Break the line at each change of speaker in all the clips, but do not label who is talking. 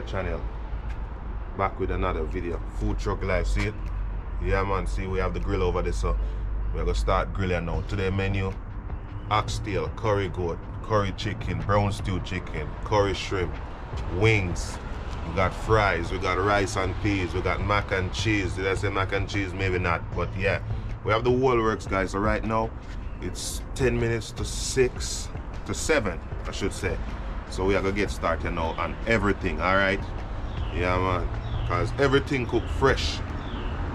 channel. Back with another video. Food truck life, see it? Yeah man, see we have the grill over there, so we're gonna start grilling now. Today menu, oxtail, curry goat, curry chicken, brown stew chicken, curry shrimp, wings. We got fries, we got rice and peas, we got mac and cheese. Did I say mac and cheese? Maybe not, but yeah. We have the whole works, guys. So right now, it's 10 minutes to 7, I should say. So we are gonna get started now on everything, alright? Yeah man, because everything cooked fresh.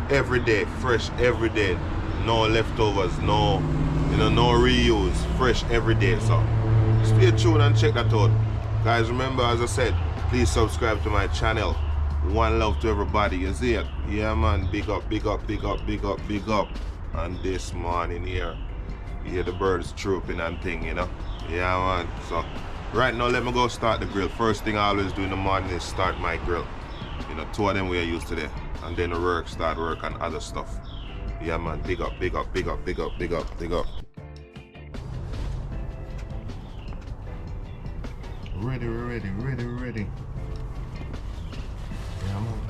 Every day, fresh every day. No leftovers, no reuse, fresh every day. So stay tuned and check that out. Guys, remember, as I said, please subscribe to my channel. One love to everybody, you see it? Yeah man, big up, big up, big up, big up, big up. And this morning here, you hear the birds chirping and thing, you know? Yeah man, so right now let me go start the grill. First thing I always do in the morning is start my grill. You know, 2 of them we are used today. And then the work, start work and other stuff. Yeah man, big up, big up, big up, big up, big up, big up. Ready, ready, ready, ready. Yeah man.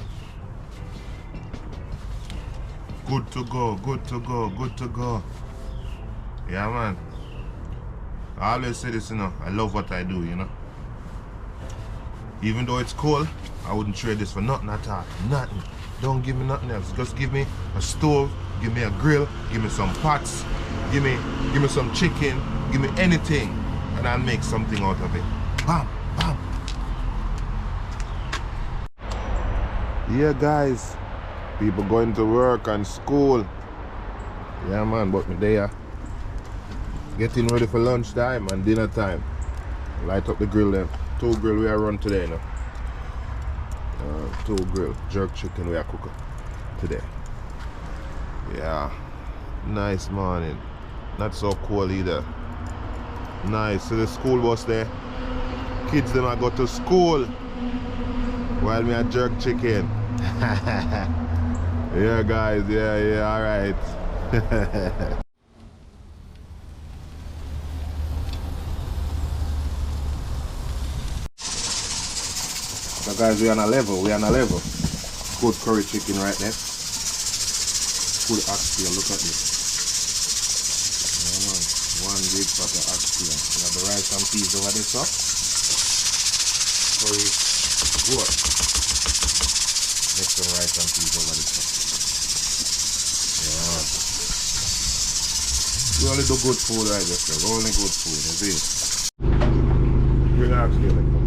Good to go, good to go, good to go. Yeah man. I always say this, you know, I love what I do, you know. Even though it's cold, I wouldn't trade this for nothing at all. Nothing. Don't give me nothing else. Just give me a stove, give me a grill, give me some pots, give me some chicken, give me anything, and I'll make something out of it. Bam, bam. Yeah guys, people going to work and school. Yeah man, but me there. Getting ready for lunch time and dinner time. Light up the grill then. 2 grill we are run today, you know. 2 grill jerk chicken we are cooking today. Yeah, nice morning. Not so cold either. Nice. So the school bus there. Kids them I go to school while me a jerk chicken. Yeah guys, yeah, alright. So guys, we're on a level. Good curry chicken right there. Full oxtail, look at this. Yeah, 1 big pot of oxtail. We have the rice and peas over there, so. Curry goat. Next some rice and peas over there, so. Yeah. We only do good food right there, sir. Only good food, you see. Bring oxtail like that.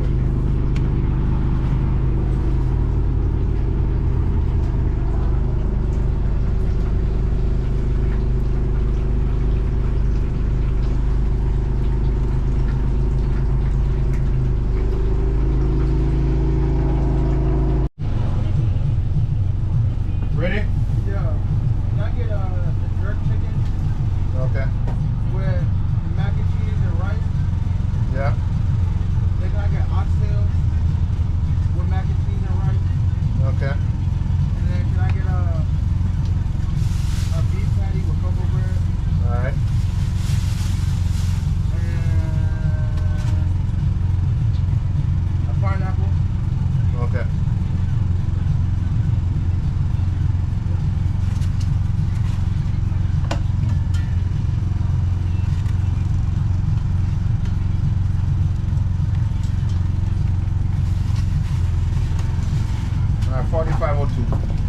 $45.02.